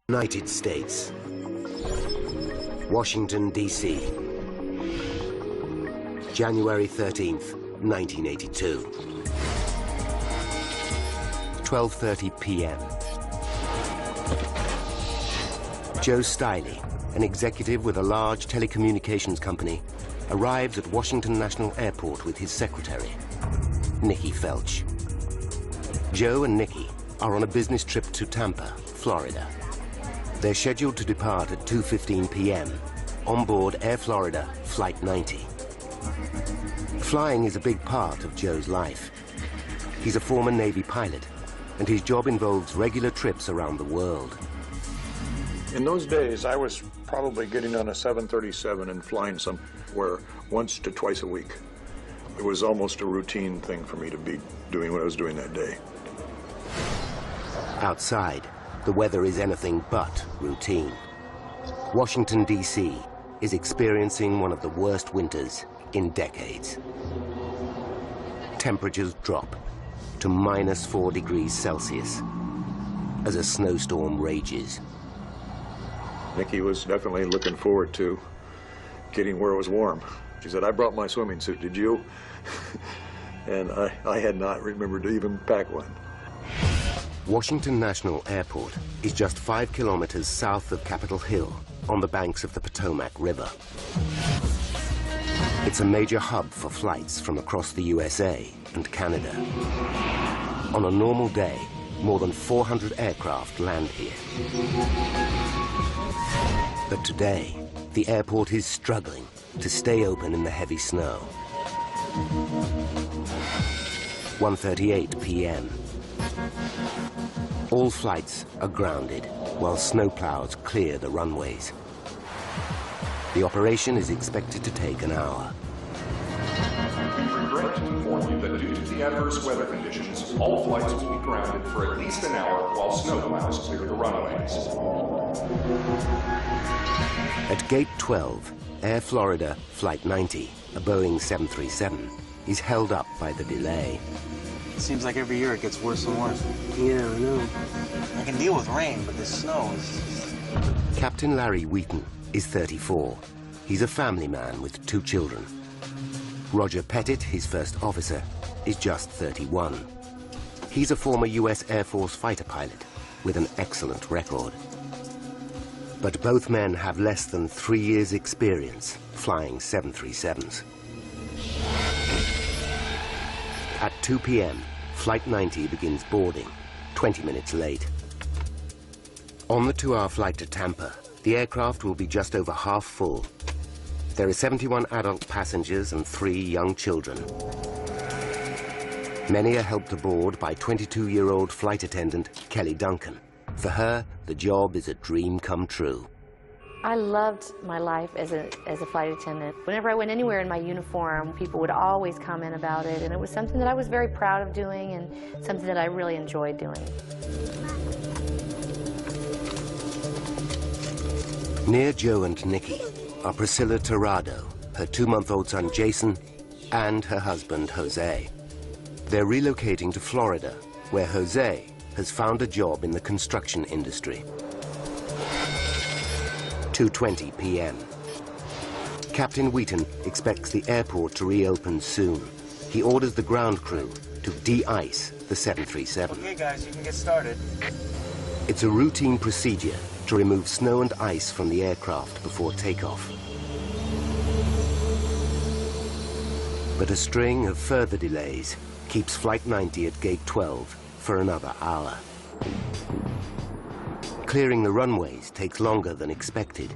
United States, Washington, D.C., January 13th, 1982. 12:30 p.m. Joe Stiley, an executive with a large telecommunications company, arrives at Washington National Airport with his secretary, Nikki Felch. Joe and Nikki are on a business trip to Tampa, Florida. They're scheduled to depart at 2:15 p.m. on board Air Florida Flight 90. Flying is a big part of Joe's life. He's a former Navy pilot, and his job involves regular trips around the world. In those days, I was probably getting on a 737 and flying somewhere once to twice a week. It was almost a routine thing for me to be doing what I was doing that day. Outside, the weather is anything but routine. Washington, D.C. is experiencing one of the worst winters in decades. Temperatures drop to -4 degrees Celsius as a snowstorm rages. Nikki was definitely looking forward to getting where it was warm. She said, "I brought my swimming suit, did you?" And I had not remembered to even pack one. Washington National Airport is just 5 kilometers south of Capitol Hill on the banks of the Potomac River. It's a major hub for flights from across the USA and Canada. On a normal day, more than 400 aircraft land here. But today, the airport is struggling to stay open in the heavy snow. 1:38 p.m. All flights are grounded while snowplows clear the runways. The operation is expected to take an hour. We regret to inform you that due to the adverse weather conditions, all flights will be grounded for at least an hour while snowplows clear the runways. At Gate 12, Air Florida Flight 90, a Boeing 737, is held up by the delay. It seems like every year it gets worse and worse. Yeah, I know. I can deal with rain, but this snow is... Captain Larry Wheaton is 34. He's a family man with 2 children. Roger Pettit, his first officer, is just 31. He's a former U.S. Air Force fighter pilot with an excellent record. But both men have less than 3 years' experience flying 737s. At 2 p.m., Flight 90 begins boarding, 20 minutes late. On the 2-hour flight to Tampa, the aircraft will be just over half full. There are 71 adult passengers and 3 young children. Many are helped aboard by 22-year-old flight attendant Kelly Duncan. For her, the job is a dream come true. I loved my life as a flight attendant. Whenever I went anywhere in my uniform, people would always comment about it, and it was something that I was very proud of doing and something that I really enjoyed doing. Near Joe and Nikki are Priscilla Tirado, her 2-month-old son Jason, and her husband Jose. They're relocating to Florida, where Jose has found a job in the construction industry. 2:20 p.m. Captain Wheaton expects the airport to reopen soon. He orders the ground crew to de-ice the 737. Okay, guys, you can get started. It's a routine procedure to remove snow and ice from the aircraft before takeoff. But a string of further delays keeps Flight 90 at Gate 12 for another hour. Clearing the runways takes longer than expected.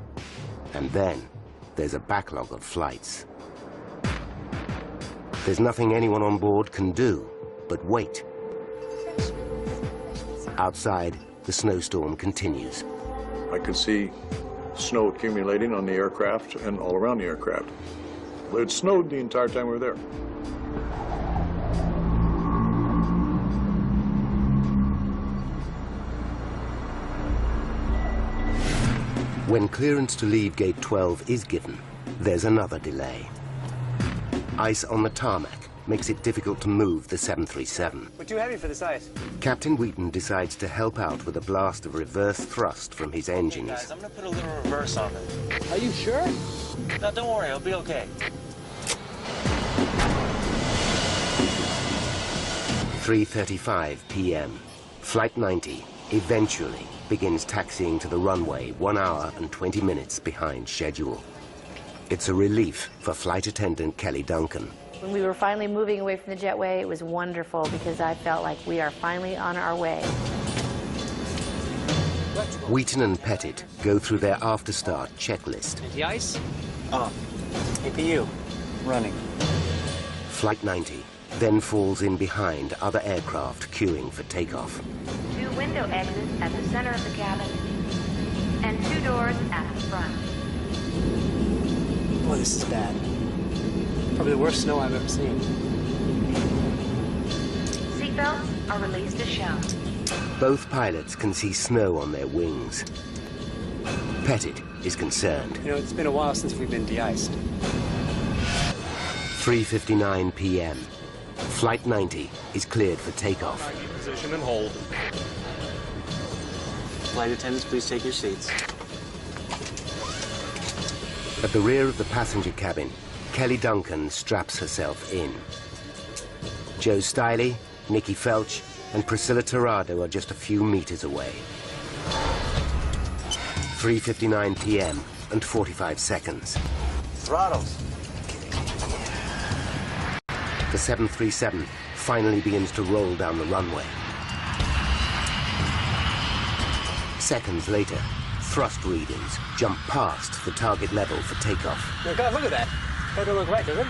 And then there's a backlog of flights. There's nothing anyone on board can do but wait. Outside, the snowstorm continues. I could see snow accumulating on the aircraft and all around the aircraft. It snowed the entire time we were there. When clearance to leave Gate 12 is given, there's another delay. Ice on the tarmac makes it difficult to move the 737. We're too heavy for this ice. Captain Wheaton decides to help out with a blast of reverse thrust from his engines. Hey guys, I'm gonna put a little reverse on it. Are you sure? No, don't worry, it'll be okay. 3:35 p.m. Flight 90 eventually begins taxiing to the runway 1 hour and 20 minutes behind schedule. It's a relief for flight attendant Kelly Duncan. When we were finally moving away from the jetway, it was wonderful because I felt like we are finally on our way. Wheaton and Pettit go through their after-start checklist. Anti-ice? APU, running. Flight 90 then falls in behind other aircraft queuing for takeoff. 2 window exits at the center of the cabin, and 2 doors at the front. Boy, this is bad. Probably the worst snow I've ever seen. Seatbelts are released as shown. Both pilots can see snow on their wings. Pettit is concerned. You know, it's been a while since we've been de-iced. 3:59 p.m. Flight 90 is cleared for takeoff. Position and hold. Flight attendants, please take your seats. At the rear of the passenger cabin, Kelly Duncan straps herself in. Joe Stiley, Nikki Felch, and Priscilla Tirado are just a few meters away. 3:59 p.m. and 45 seconds. Throttles. The 737 finally begins to roll down the runway. Seconds later, thrust readings jump past the target level for takeoff. Oh, God, look at that. That don't look right, does it?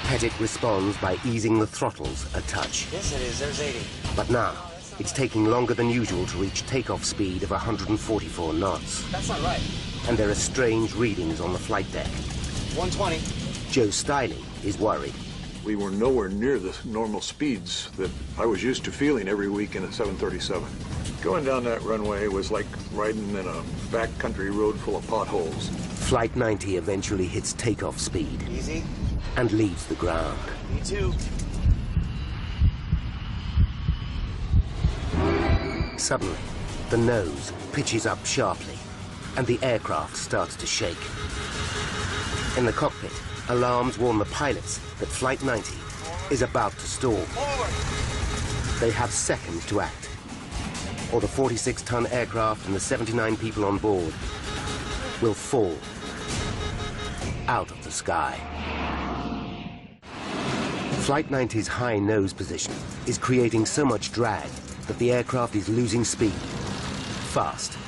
Pettit responds by easing the throttles a touch. Yes, it is. There's 80. But now, it's taking longer than usual to reach takeoff speed of 144 knots. That's not right. And there are strange readings on the flight deck. 120. Joe Stiley is worried. We were nowhere near the normal speeds that I was used to feeling every week in a 737. Going down that runway was like riding in a backcountry road full of potholes. Flight 90 eventually hits takeoff speed Easy. and leaves the ground. Me too. Suddenly, the nose pitches up sharply, and the aircraft starts to shake. In the cockpit, alarms warn the pilots that Flight 90 is about to stall. They have seconds to act, or the 46-ton aircraft and the 79 people on board will fall out of the sky. Flight 90's high nose position is creating so much drag that the aircraft is losing speed fast.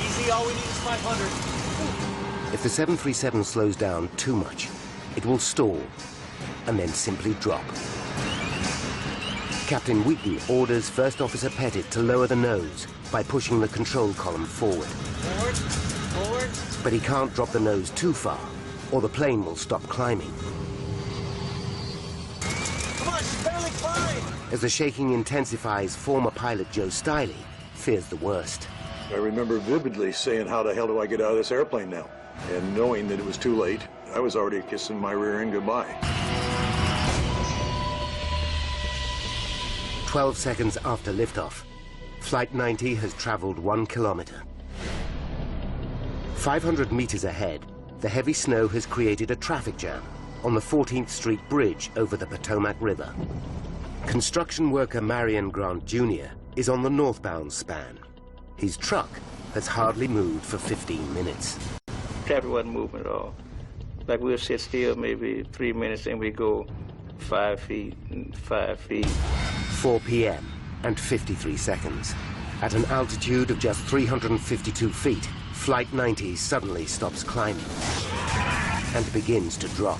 Easy, all we need is 500. If the 737 slows down too much, it will stall and then simply drop. Captain Wheaton orders First Officer Pettit to lower the nose by pushing the control column forward. Forward, forward. But he can't drop the nose too far, or the plane will stop climbing. Come on, she's barely climbing. As the shaking intensifies, former pilot Joe Stiley fears the worst. I remember vividly saying, how the hell do I get out of this airplane now? And knowing that it was too late, I was already kissing my rear end goodbye. 12 seconds after liftoff, Flight 90 has traveled 1 kilometer. 500 meters ahead, the heavy snow has created a traffic jam on the 14th Street Bridge over the Potomac River. Construction worker Marion Grant Jr. is on the northbound span. His truck has hardly moved for 15 minutes. Traffic wasn't moving at all. Like we'll sit still maybe 3 minutes and we go 5 feet and 5 feet. 4 p.m. and 53 seconds. At an altitude of just 352 feet, Flight 90 suddenly stops climbing and begins to drop.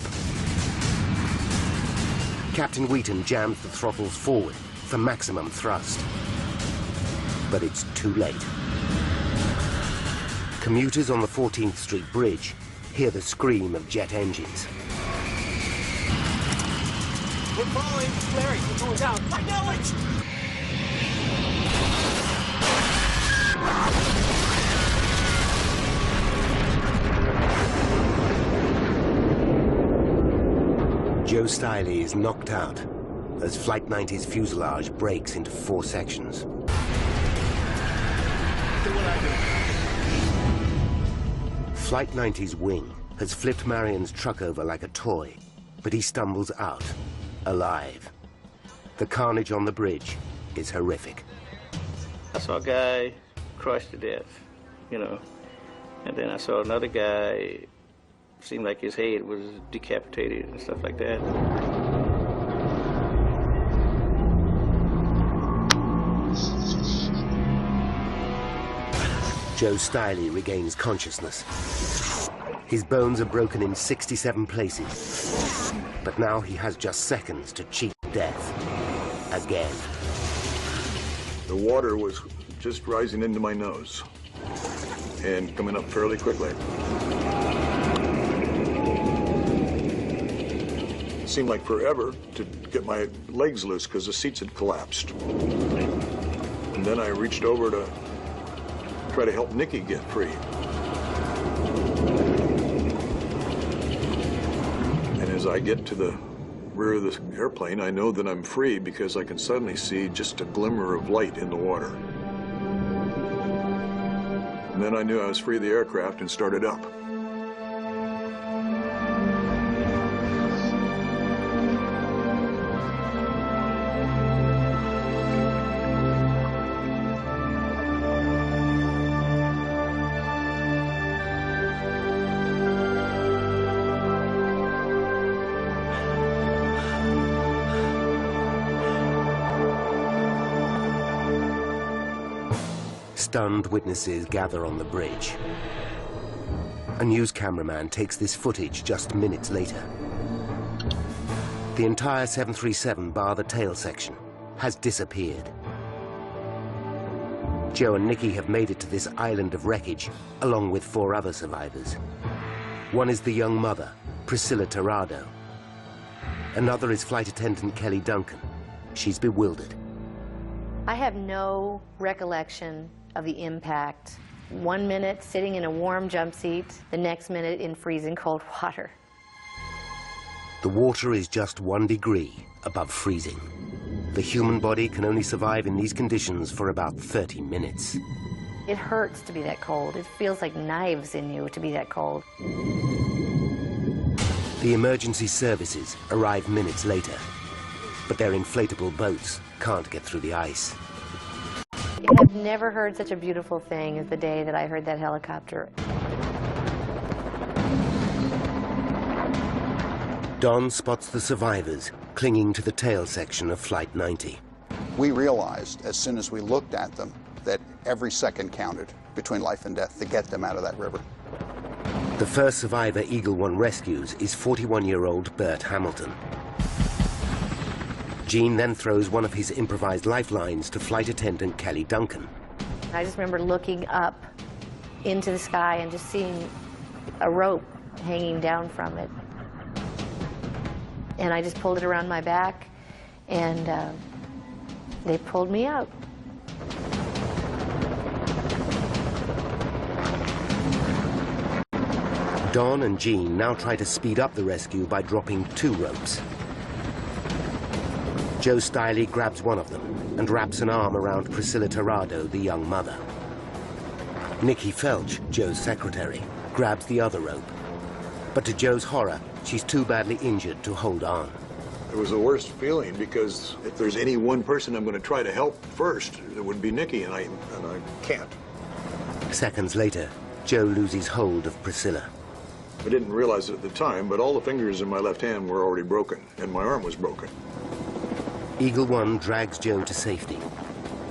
Captain Wheaton jams the throttles forward for maximum thrust. But it's too late. Commuters on the 14th Street Bridge hear the scream of jet engines. We're falling. Larry, we're going down. I know it! Joe Joe Stiley is knocked out as Flight 90's fuselage breaks into 4 sections. Flight 90's wing has flipped Marion's truck over like a toy, but he stumbles out, alive. The carnage on the bridge is horrific. I saw a guy crushed to death, you know, and then I saw another guy, seemed like his head was decapitated and stuff like that. Joe Stiley regains consciousness. His bones are broken in 67 places, but now he has just seconds to cheat death again. The water was just rising into my nose and coming up fairly quickly. It seemed like forever to get my legs loose because the seats had collapsed. And then I reached over to try to help Nikki get free. And as I get to the rear of the airplane, I know that I'm free because I can suddenly see just a glimmer of light in the water. And then I knew I was free of the aircraft and started up. Stunned witnesses gather on the bridge. A news cameraman takes this footage just minutes later. The entire 737 bar the tail section has disappeared. Joe and Nikki have made it to this island of wreckage along with 4 other survivors. One is the young mother, Priscilla Tirado. Another is flight attendant Kelly Duncan. She's bewildered. I have no recollection of the impact. 1 minute sitting in a warm jump seat, the next minute in freezing cold water. The water is just 1 degree above freezing. The human body can only survive in these conditions for about 30 minutes. It hurts to be that cold. It feels like knives in you to be that cold. The emergency services arrive minutes later, but their inflatable boats can't get through the ice. I've never heard such a beautiful thing as the day that I heard that helicopter. Don spots the survivors clinging to the tail section of Flight 90. We realized as soon as we looked at them that every second counted between life and death to get them out of that river. The first survivor Eagle One rescues is 41-year-old Bert Hamilton. Gene then throws one of his improvised lifelines to flight attendant Kelly Duncan. I just remember looking up into the sky and just seeing a rope hanging down from it. And I just pulled it around my back, and they pulled me out. Don and Gene now try to speed up the rescue by dropping 2 ropes. Joe Stiley grabs one of them and wraps an arm around Priscilla Tirado, the young mother. Nikki Felch, Joe's secretary, grabs the other rope. But to Joe's horror, she's too badly injured to hold on. It was the worst feeling because if there's any one person I'm going to try to help first, it would be Nikki, and I can't. Seconds later, Joe loses hold of Priscilla. I didn't realize it at the time, but all the fingers in my left hand were already broken, and my arm was broken. Eagle One drags Joe to safety.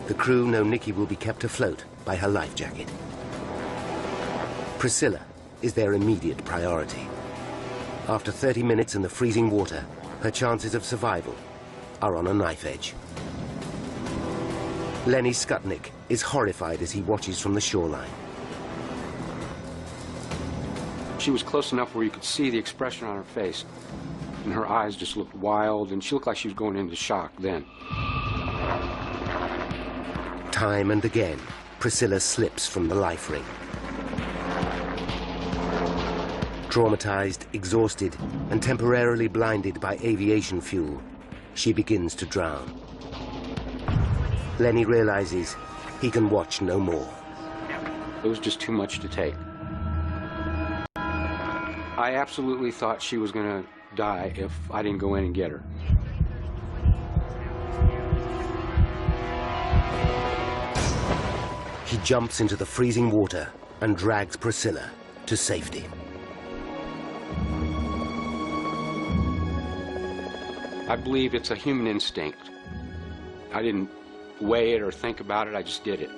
The crew know Nikki will be kept afloat by her life jacket. Priscilla is their immediate priority. After 30 minutes in the freezing water, her chances of survival are on a knife edge. Lenny Skutnik is horrified as he watches from the shoreline. She was close enough where you could see the expression on her face. And her eyes just looked wild, and she looked like she was going into shock then. Time and again, Priscilla slips from the life ring. Traumatized, exhausted, and temporarily blinded by aviation fuel, she begins to drown. Lenny realizes he can watch no more. It was just too much to take. I absolutely thought she was going to die if I didn't go in and get her. He jumps into the freezing water and drags Priscilla to safety. I believe it's a human instinct. I didn't weigh it or think about it, I just did it.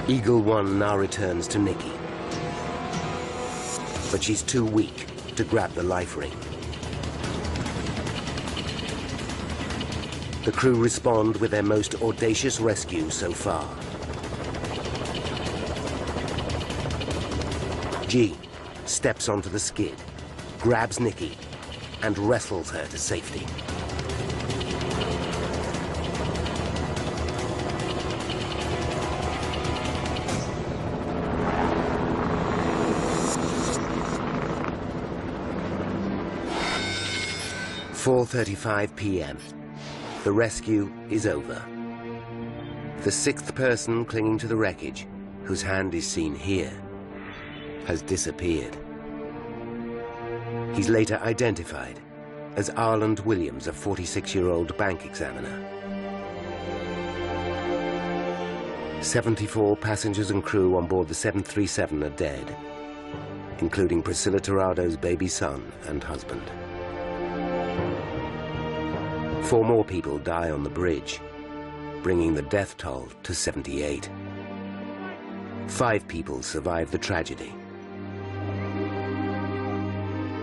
Eagle One now returns to Nikki, but she's too weak to grab the life ring. The crew respond with their most audacious rescue so far. G steps onto the skid, grabs Nikki, and wrestles her to safety. "4:35 p.m. The rescue is over. The sixth person clinging to the wreckage, whose hand is seen here, has disappeared. He's later identified as Arland Williams, a 46-year-old bank examiner. 74 passengers and crew on board the 737 are dead, including Priscilla Tirado's baby son and husband. 4 more people die on the bridge, bringing the death toll to 78. 5 people survive the tragedy,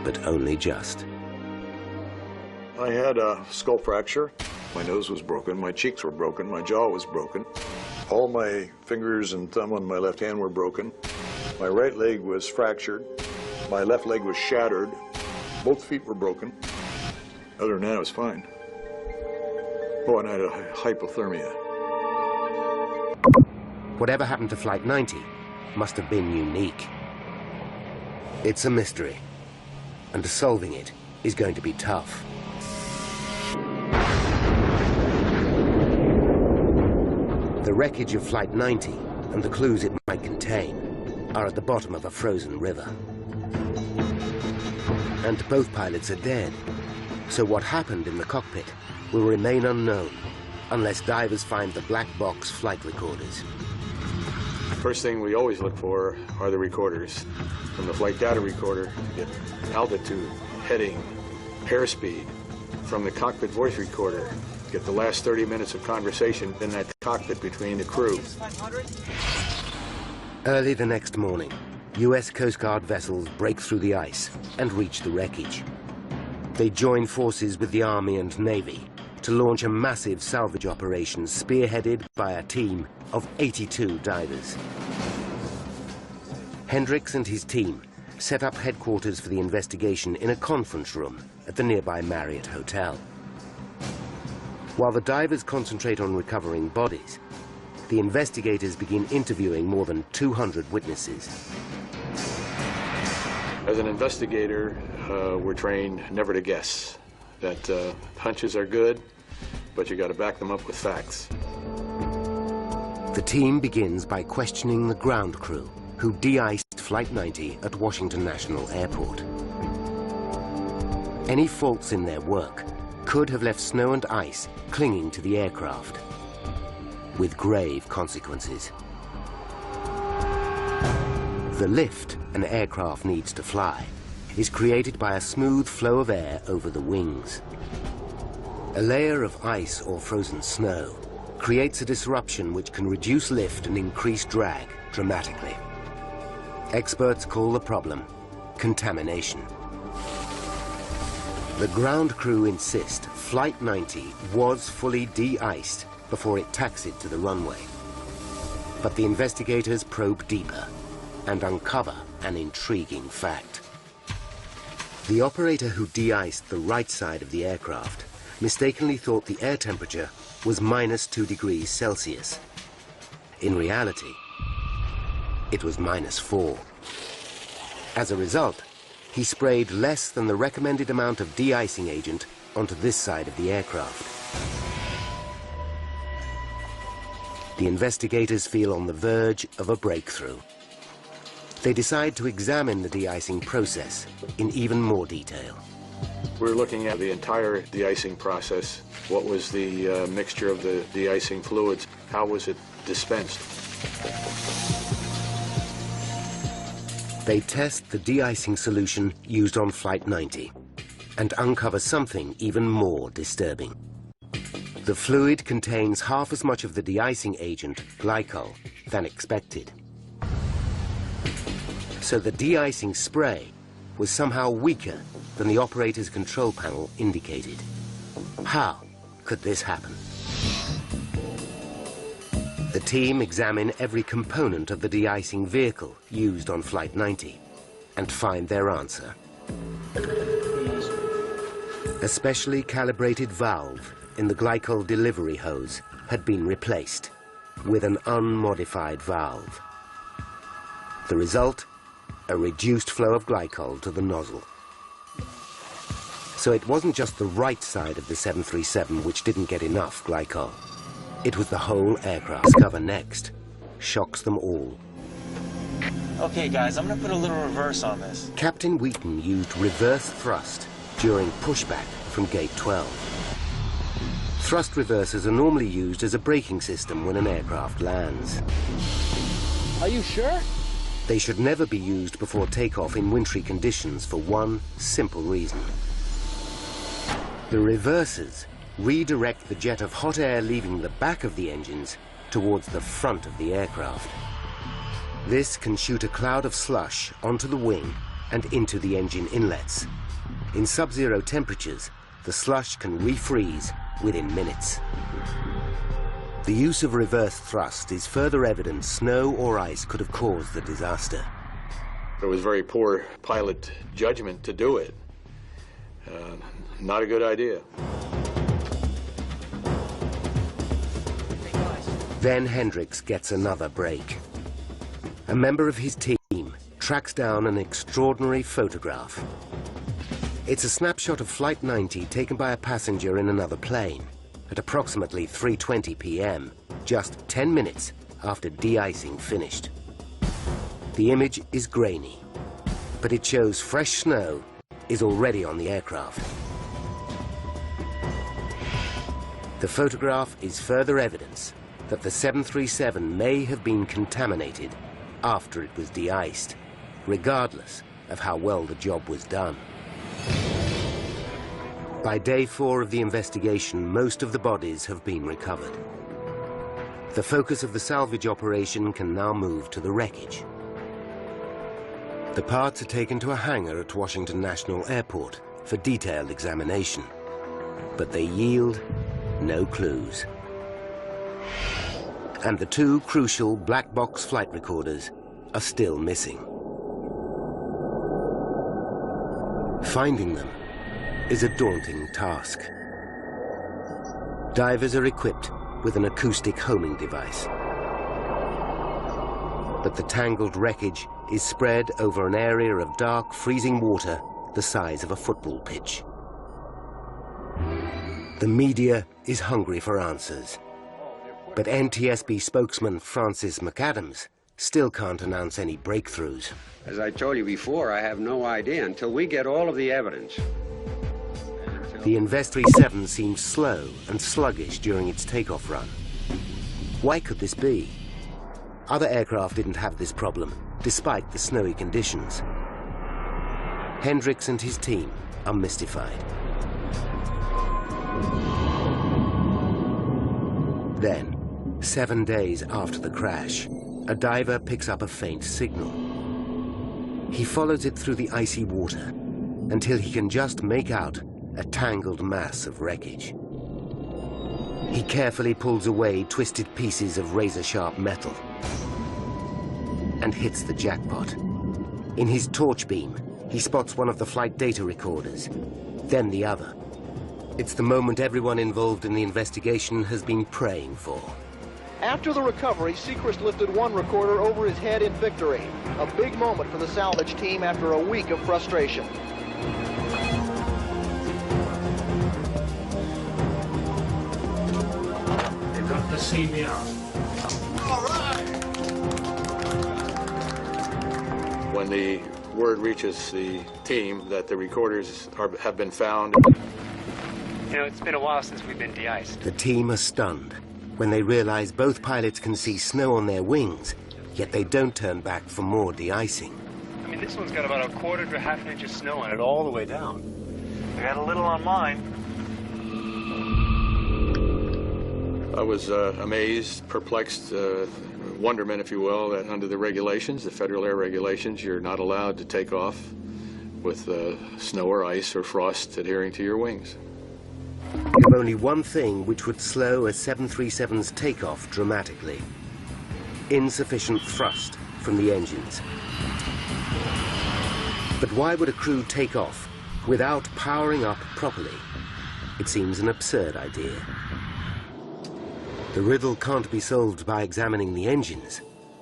but only just. I had a skull fracture. My nose was broken, my cheeks were broken, my jaw was broken. All my fingers and thumb on my left hand were broken. My right leg was fractured. My left leg was shattered. Both feet were broken. Other than that, I was fine. Oh, and I had a hypothermia. Whatever happened to Flight 90 must have been unique. It's a mystery, and solving it is going to be tough. The wreckage of Flight 90 and the clues it might contain are at the bottom of a frozen river. And both pilots are dead, so what happened in the cockpit will remain unknown unless divers find the black box flight recorders. First thing we always look for are the recorders. From the flight data recorder, get altitude, heading, airspeed. From the cockpit voice recorder, get the last 30 minutes of conversation in that cockpit between the crew. Early the next morning, US Coast Guard vessels break through the ice and reach the wreckage. They join forces with the Army and Navy to launch a massive salvage operation spearheaded by a team of 82 divers. Hendricks and his team set up headquarters for the investigation in a conference room at the nearby Marriott Hotel. While the divers concentrate on recovering bodies, the investigators begin interviewing more than 200 witnesses. As an investigator, we're trained never to guess. That hunches are good, but you got to back them up with facts. The team begins by questioning the ground crew who de-iced Flight 90 at Washington National Airport. Any faults in their work could have left snow and ice clinging to the aircraft, with grave consequences. The lift an aircraft needs to fly is created by a smooth flow of air over the wings. A layer of ice or frozen snow creates a disruption which can reduce lift and increase drag dramatically. Experts call the problem contamination. The ground crew insist Flight 90 was fully de-iced before it taxied to the runway. But the investigators probe deeper and uncover an intriguing fact. The operator who de-iced the right side of the aircraft mistakenly thought the air temperature was -2 degrees Celsius. In reality, it was -4. As a result, he sprayed less than the recommended amount of de-icing agent onto this side of the aircraft. The investigators feel on the verge of a breakthrough. They decide to examine the de-icing process in even more detail. We're looking at the entire de-icing process. What was the mixture of the de-icing fluids? How was it dispensed? They test the de-icing solution used on Flight 90 and uncover something even more disturbing. The fluid contains half as much of the de-icing agent, glycol, than expected. So the de-icing spray was somehow weaker than the operator's control panel indicated. How could this happen? The team examine every component of the de-icing vehicle used on Flight 90 and find their answer. A specially calibrated valve in the glycol delivery hose had been replaced with an unmodified valve. The result? A reduced flow of glycol to the nozzle. So it wasn't just the right side of the 737 which didn't get enough glycol. It was the whole aircraft. Discover next shocks them all. Okay, guys, I'm gonna put a little reverse on this. Captain Wheaton used reverse thrust during pushback from Gate 12. Thrust reversers are normally used as a braking system when an aircraft lands. Are you sure? They should never be used before takeoff in wintry conditions for one simple reason. The reversers redirect the jet of hot air leaving the back of the engines towards the front of the aircraft. This can shoot a cloud of slush onto the wing and into the engine inlets. In sub-zero temperatures, the slush can refreeze within minutes. The use of reverse thrust is further evidence snow or ice could have caused the disaster. It was very poor pilot judgment to do it. Not a good idea. Then Hendricks gets another break. A member of his team tracks down an extraordinary photograph. It's a snapshot of Flight 90 taken by a passenger in another plane at approximately 3:20 p.m., just 10 minutes after de-icing finished. The image is grainy, but it shows fresh snow is already on the aircraft. The photograph is further evidence that the 737 may have been contaminated after it was de-iced, regardless of how well the job was done. By day 4 of the investigation, most of the bodies have been recovered. The focus of the salvage operation can now move to the wreckage. The parts are taken to a hangar at Washington National Airport for detailed examination, but they yield no clues. And the 2 crucial black box flight recorders are still missing. Finding them is a daunting task. Divers are equipped with an acoustic homing device. But the tangled wreckage is spread over an area of dark, freezing water the size of a football pitch. The media is hungry for answers, but NTSB spokesman Francis McAdams still can't announce any breakthroughs. As I told you before, I have no idea until we get all of the evidence. The InvesThree-7 seems slow and sluggish during its takeoff run. Why could this be? Other aircraft didn't have this problem, despite the snowy conditions. Hendricks and his team are mystified. Then, 7 days after the crash, a diver picks up a faint signal. He follows it through the icy water until he can just make out a tangled mass of wreckage. He carefully pulls away twisted pieces of razor-sharp metal and hits the jackpot. In his torch beam, he spots one of the flight data recorders, then the other. It's the moment everyone involved in the investigation has been praying for. After the recovery, Sechrist lifted one recorder over his head in victory. A big moment for the salvage team after a week of frustration. They've got the CV out. All right! When the word reaches the team that the recorders have been found. You know, it's been a while since we've been de-iced. The team are stunned when they realize both pilots can see snow on their wings, yet they don't turn back for more de-icing. I mean, this one's got about a quarter to half an inch of snow on it all the way down. I got a little on mine. I was amazed, perplexed, wonderment, if you will, that under the regulations, the federal air regulations, you're not allowed to take off with snow or ice or frost adhering to your wings. Only one thing which would slow a 737's takeoff dramatically: insufficient thrust from the engines. But why would a crew take off without powering up properly? It seems an absurd idea. The riddle can't be solved by examining the engines.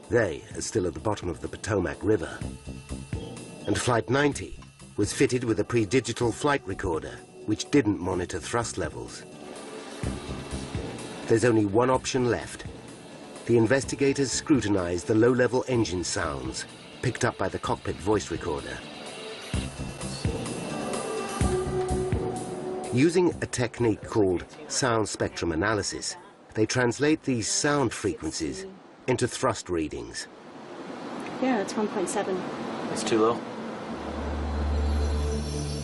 They are still at the bottom of the Potomac River. And Flight 90 was fitted with a pre-digital flight recorder which didn't monitor thrust levels. There's only one option left. The investigators scrutinized the low-level engine sounds picked up by the cockpit voice recorder. Using a technique called sound spectrum analysis, they translate these sound frequencies into thrust readings. Yeah, it's 1.7. It's too low.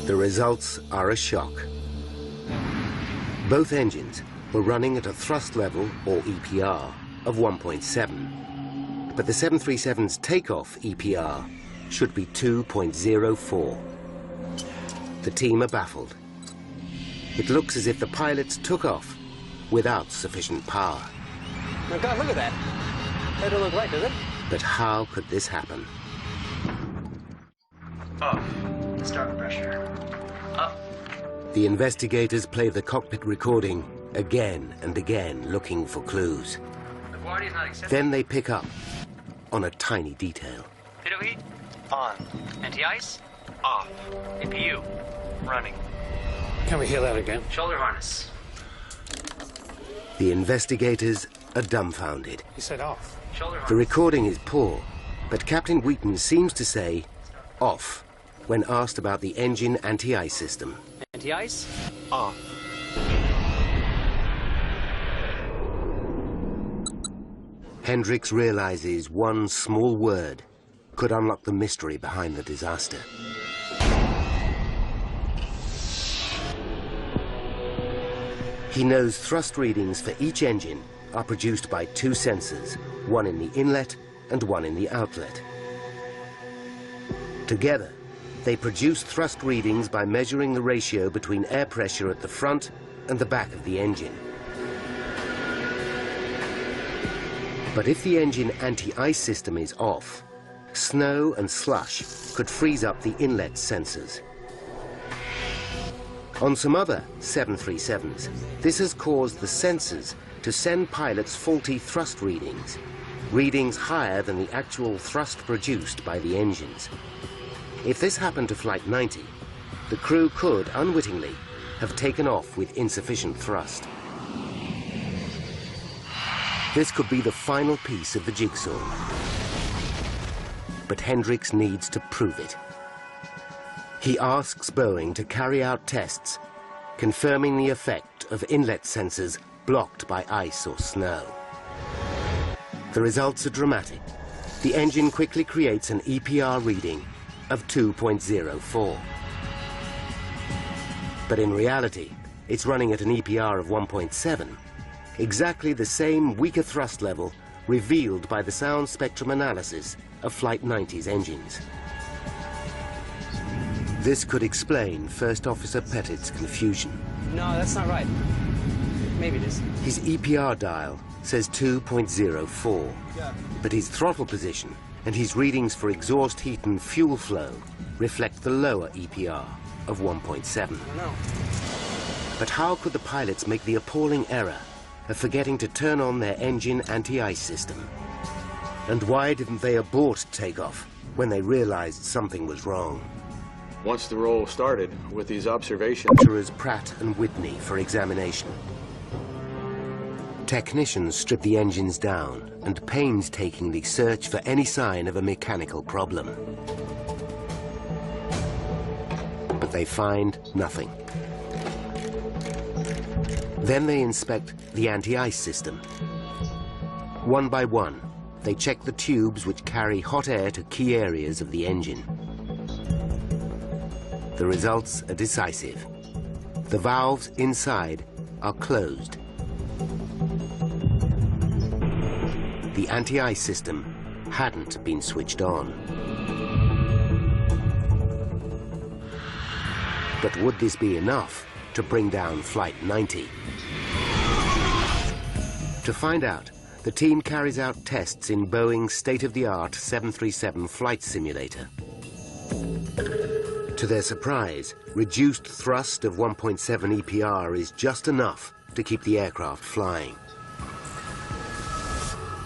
The results are a shock. Both engines were running at a thrust level, or EPR, of 1.7. But the 737's takeoff EPR should be 2.04. The team are baffled. It looks as if the pilots took off without sufficient power. Oh God, look at that. That don't look right, does it? But how could this happen? Off. Start pressure. Up. The investigators play the cockpit recording again and again, looking for clues. Then they pick up on a tiny detail. Pitot heat? On. Anti-ice? Off. APU? Running. Can we hear that again? Shoulder harness. The investigators are dumbfounded. He said off. Shoulder harness. The recording is poor, but Captain Wheaton seems to say off when asked about the engine anti-ice system. Anti-ice? Off. Hendricks realizes one small word could unlock the mystery behind the disaster. He knows thrust readings for each engine are produced by two sensors, one in the inlet and one in the outlet. Together, they produce thrust readings by measuring the ratio between air pressure at the front and the back of the engine. But if the engine anti-ice system is off, snow and slush could freeze up the inlet sensors. On some other 737s, this has caused the sensors to send pilots faulty thrust readings, readings higher than the actual thrust produced by the engines. If this happened to Flight 90, the crew could, unwittingly, have taken off with insufficient thrust. This could be the final piece of the jigsaw. But Hendricks needs to prove it. He asks Boeing to carry out tests, confirming the effect of inlet sensors blocked by ice or snow. The results are dramatic. The engine quickly creates an EPR reading of 2.04. But in reality, it's running at an EPR of 1.7, exactly the same weaker thrust level revealed by the sound spectrum analysis of Flight 90's engines. This could explain First Officer Pettit's confusion. No, that's not right. Maybe it is. His EPR dial says 2.04, but his throttle position and his readings for exhaust heat and fuel flow reflect the lower EPR of 1.7. But how could the pilots make the appalling error of forgetting to turn on their engine anti-ice system? And why didn't they abort takeoff when they realized something was wrong? Once the roll started with these observations, Pratt and Whitney for examination. Technicians strip the engines down and painstakingly search for any sign of a mechanical problem. But they find nothing. Then they inspect the anti-ice system. One by one, they check the tubes which carry hot air to key areas of the engine. The results are decisive. The valves inside are closed. The anti-ice system hadn't been switched on. But would this be enough to bring down Flight 90? To find out, the team carries out tests in Boeing's state-of-the-art 737 flight simulator. To their surprise, reduced thrust of 1.7 EPR is just enough to keep the aircraft flying.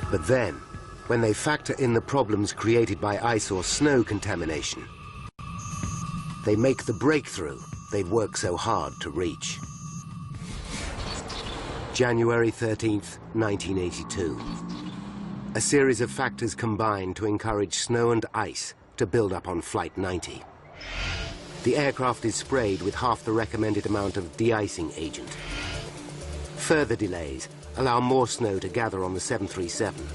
But then, when they factor in the problems created by ice or snow contamination, they make the breakthrough they'd worked so hard to reach. January 13th, 1982. A series of factors combine to encourage snow and ice to build up on Flight 90. The aircraft is sprayed with half the recommended amount of de-icing agent. Further delays allow more snow to gather on the 737.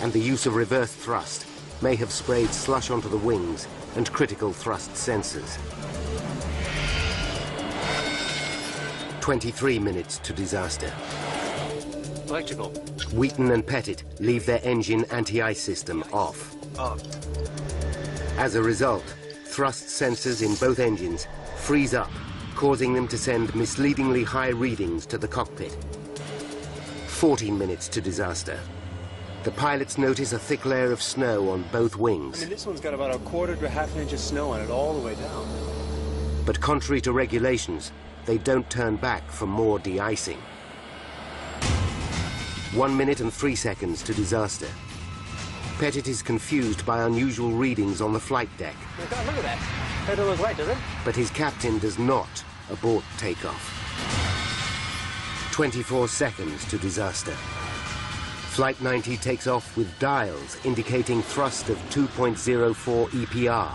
And the use of reverse thrust may have sprayed slush onto the wings and critical thrust sensors. 23 minutes to disaster. Electrical. Wheaton and Pettit leave their engine anti-ice system off. As a result, thrust sensors in both engines freeze up, causing them to send misleadingly high readings to the cockpit. 14 minutes to disaster. The pilots notice a thick layer of snow on both wings. I mean, this one's got about a quarter to half an inch of snow on it all the way down. But contrary to regulations, they don't turn back for more de-icing. 1 minute and 3 seconds to disaster. Pettit is confused by unusual readings on the flight deck. Oh God, look at that. That don't look right, does it? But his captain does not abort takeoff. 24 seconds to disaster. Flight 90 takes off with dials indicating thrust of 2.04 EPR.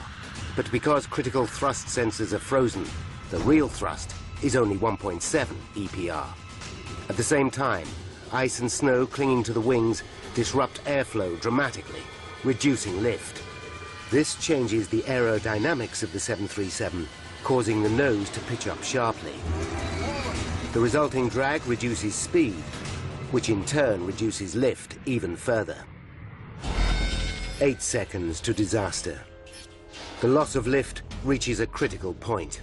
But because critical thrust sensors are frozen, the real thrust is only 1.7 EPR. At the same time, ice and snow clinging to the wings disrupt airflow dramatically, reducing lift. This changes the aerodynamics of the 737, causing the nose to pitch up sharply. The resulting drag reduces speed, which in turn reduces lift even further. 8 seconds to disaster. The loss of lift reaches a critical point.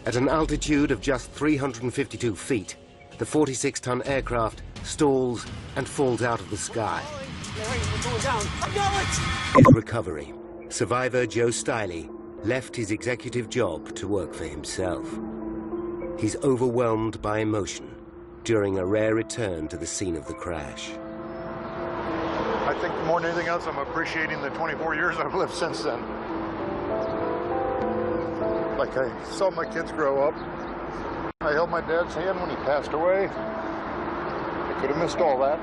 At an altitude of just 352 feet, the 46-ton aircraft stalls and falls out of the sky. In recovery, survivor Joe Stiley left his executive job to work for himself. He's overwhelmed by emotion during a rare return to the scene of the crash. I think more than anything else, I'm appreciating the 24 years I've lived since then. Like I saw my kids grow up. I held my dad's hand when he passed away. I could have missed all that.